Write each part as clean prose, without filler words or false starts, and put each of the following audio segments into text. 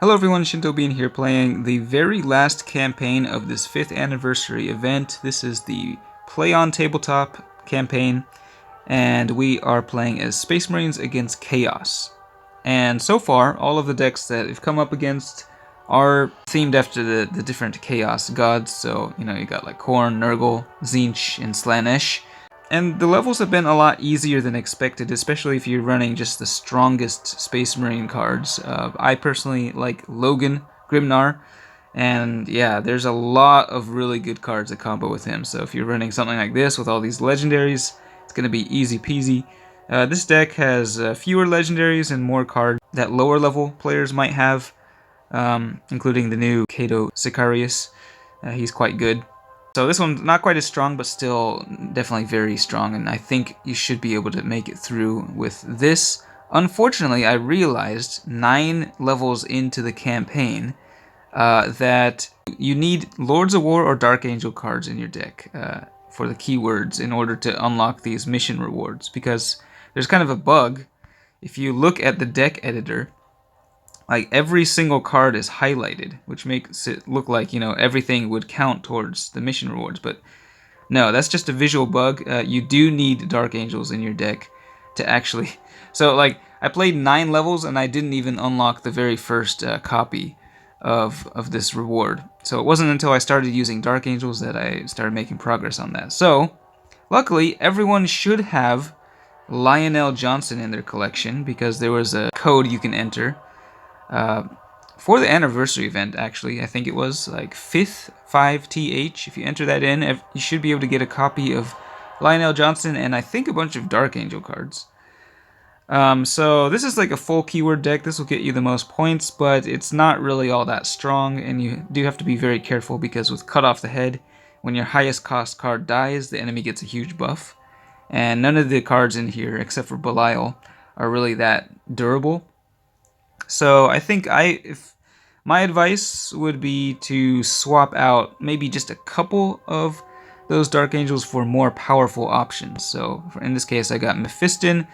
Hello everyone, Shinto Bean here playing the very last campaign of this 5th anniversary event. This is the Play on Tabletop campaign, and we are playing as Space Marines against Chaos. And so far, all of the decks that we've come up against are themed after the different Chaos gods. So, you got like Khorne, Nurgle, Tzeentch, and Slaanesh. And the levels have been a lot easier than expected, especially if you're running just the strongest Space Marine cards. I personally like Logan Grimnar, and yeah, there's a lot of really good cards that combo with him. So if you're running something like this with all these legendaries, it's going to be easy peasy. This deck has fewer legendaries and more cards that lower level players might have, including the new Cato Sicarius. He's quite good. So this one's not quite as strong, but still definitely very strong, and I think you should be able to make it through with this. Unfortunately, I realized 9 levels into the campaign that you need Lords of War or Dark Angel cards in your deck for the keywords in order to unlock these mission rewards, because there's kind of a bug. If you look at the deck editor, like every single card is highlighted, which makes it look like, everything would count towards the mission rewards. But no, that's just a visual bug. You do need Dark Angels in your deck to actually... So, like, I played 9 levels and I didn't even unlock the very first copy of this reward. So it wasn't until I started using Dark Angels that I started making progress on that. So, luckily, everyone should have Lionel Johnson in their collection, because there was a code you can enter for the anniversary event. Actually, I think it was like 5th5th. If you enter that in, you should be able to get a copy of Lionel Johnson and I think a bunch of Dark Angel cards. So this is like a full keyword deck. This will get you the most points, but it's not really all that strong, and you do have to be very careful, because with Cut Off the Head, when your highest cost card dies, the enemy gets a huge buff. And none of the cards in here, except for Belial, are really that durable. So I think if my advice would be to swap out maybe just a couple of those Dark Angels for more powerful options. So in this case, I got Mephiston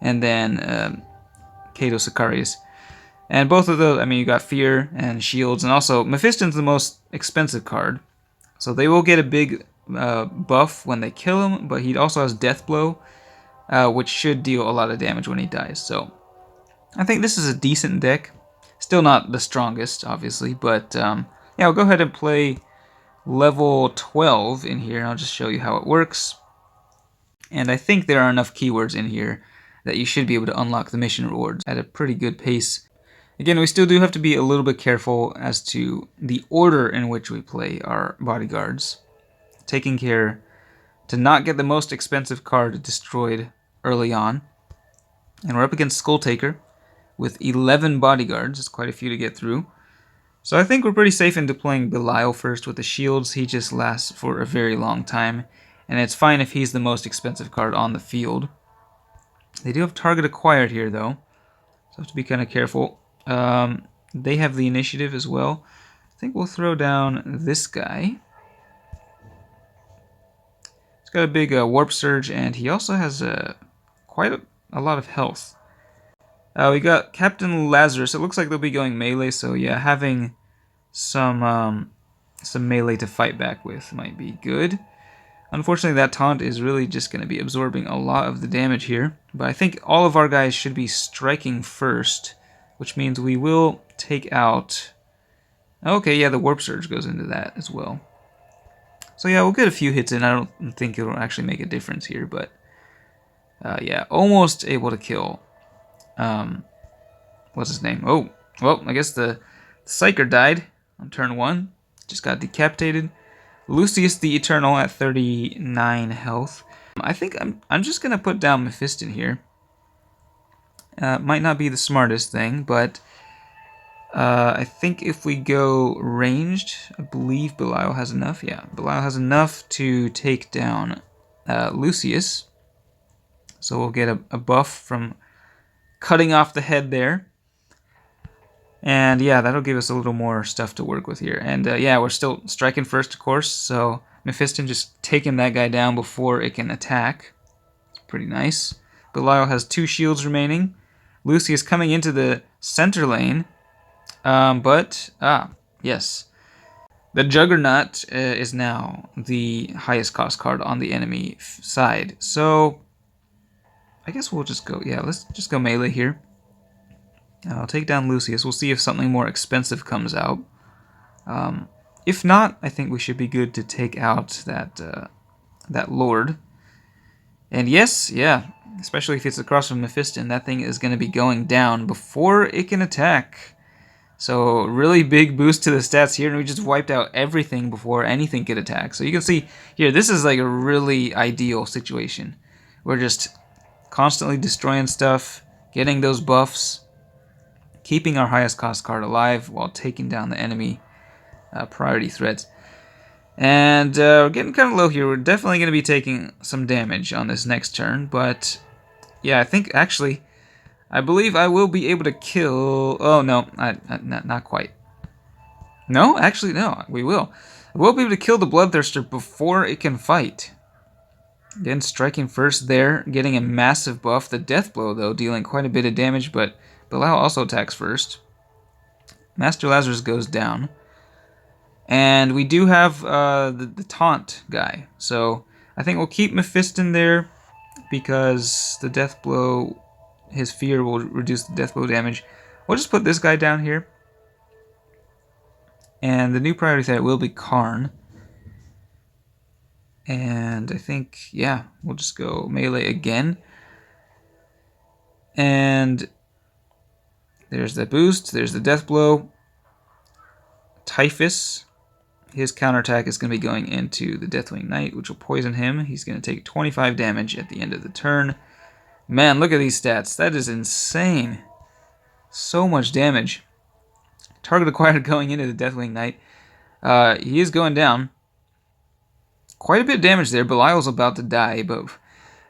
and then Cato Sicarius. And both of those, you got Fear and Shields, and also Mephiston's the most expensive card. So they will get a big buff when they kill him, but he also has Death Blow, which should deal a lot of damage when he dies. So I think this is a decent deck. Still not the strongest, obviously, but yeah, I'll go ahead and play level 12 in here, and I'll just show you how it works. And I think there are enough keywords in here that you should be able to unlock the mission rewards at a pretty good pace. Again, we still do have to be a little bit careful as to the order in which we play our bodyguards, taking care to not get the most expensive card destroyed early on. And we're up against Skulltaker with 11 bodyguards. It's quite a few to get through. So I think we're pretty safe in deploying Belial first with the shields. He just lasts for a very long time, and it's fine if he's the most expensive card on the field. They do have target acquired here, though, so I have to be kind of careful. They have the initiative as well. I think we'll throw down this guy. He's got a big warp surge, and he also has quite a lot of health. We got Captain Lazarus. It looks like they'll be going melee, so yeah, having some melee to fight back with might be good. Unfortunately, that taunt is really just going to be absorbing a lot of the damage here, but I think all of our guys should be striking first, which means we will take out... Okay, yeah, the Warp Surge goes into that as well. So yeah, we'll get a few hits in. I don't think it'll actually make a difference here, but yeah, almost able to kill... what's his name? Oh, well, I guess the Psyker died on turn 1. Just got decapitated. Lucius the Eternal at 39 health. I think I'm just gonna put down Mephiston here. Might not be the smartest thing, but I think if we go ranged, I believe Belial has enough. Yeah, Belial has enough to take down Lucius. So we'll get a buff from cutting off the head there. And yeah, that'll give us a little more stuff to work with here. And yeah, we're still striking first, of course, so Mephiston just taking that guy down before it can attack. It's pretty nice. Belial has 2 shields remaining. Lucius coming into the center lane. Yes. The Juggernaut is now the highest cost card on the enemy side. So, I guess we'll just go, yeah, let's just go melee here. I'll take down Lucius. We'll see if something more expensive comes out. If not, I think we should be good to take out that Lord. And yes, yeah, especially if it's across from Mephiston, that thing is going to be going down before it can attack. So really big boost to the stats here, and we just wiped out everything before anything could attack. So you can see here, this is like a really ideal situation. We're just constantly destroying stuff, getting those buffs, keeping our highest cost card alive while taking down the enemy priority threats. And we're getting kind of low here. We're definitely going to be taking some damage on this next turn, but yeah, I think actually, I believe I will be able to kill... Oh, no, not quite. No, actually, no, we will. We'll be able to kill the Bloodthirster before it can fight. Again, striking first there, getting a massive buff. The Death Blow, though, dealing quite a bit of damage, but Belial also attacks first. Master Lazarus goes down. And we do have the Taunt guy. So I think we'll keep Mephiston there because the Death Blow, his fear will reduce the Death Blow damage. We'll just put this guy down here. And the new priority threat will be Karn. And I think, yeah, we'll just go melee again. And there's the boost, there's the Death Blow. Typhus, his counterattack is going to be going into the Deathwing Knight, which will poison him. He's going to take 25 damage at the end of the turn. Man, look at these stats. That is insane. So much damage. Target acquired going into the Deathwing Knight. He is going down. Quite a bit of damage there. Belial's about to die, but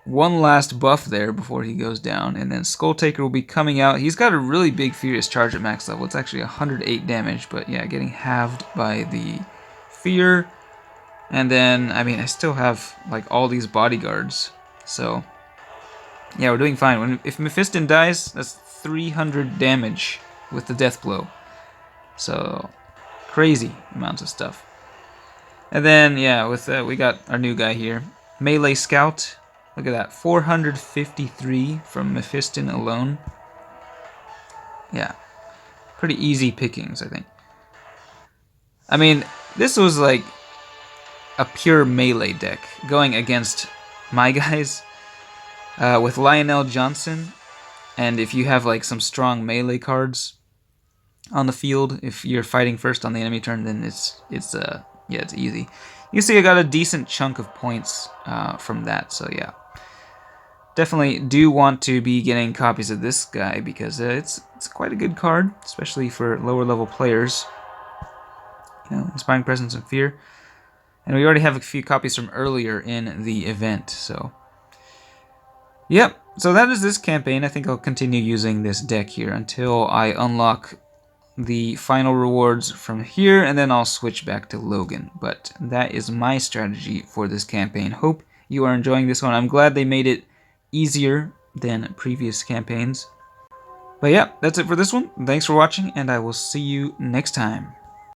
one last buff there before he goes down. And then Skull Taker will be coming out. He's got a really big Furious Charge at max level. It's actually 108 damage, but yeah, getting halved by the Fear. And then, I mean, I still have like all these bodyguards. So, yeah, we're doing fine. If Mephiston dies, that's 300 damage with the Death Blow. So, crazy amounts of stuff. And then, yeah, with we got our new guy here. Melee Scout. Look at that. 453 from Mephiston alone. Yeah. Pretty easy pickings, I think. I mean, this was like a pure melee deck going against my guys with Lionel Johnson. And if you have like some strong melee cards on the field, if you're fighting first on the enemy turn, then it's easy. You see I got a decent chunk of points from that, so yeah. Definitely do want to be getting copies of this guy because it's quite a good card, especially for lower level players. You know, Inspiring Presence and Fear. And we already have a few copies from earlier in the event, so... Yep, so that is this campaign. I think I'll continue using this deck here until I unlock the final rewards from here, and then I'll switch back to Logan. But that is my strategy for this campaign. Hope you are enjoying this one. I'm glad they made it easier than previous campaigns. But yeah, that's it for this one. Thanks for watching, and I will see you next time.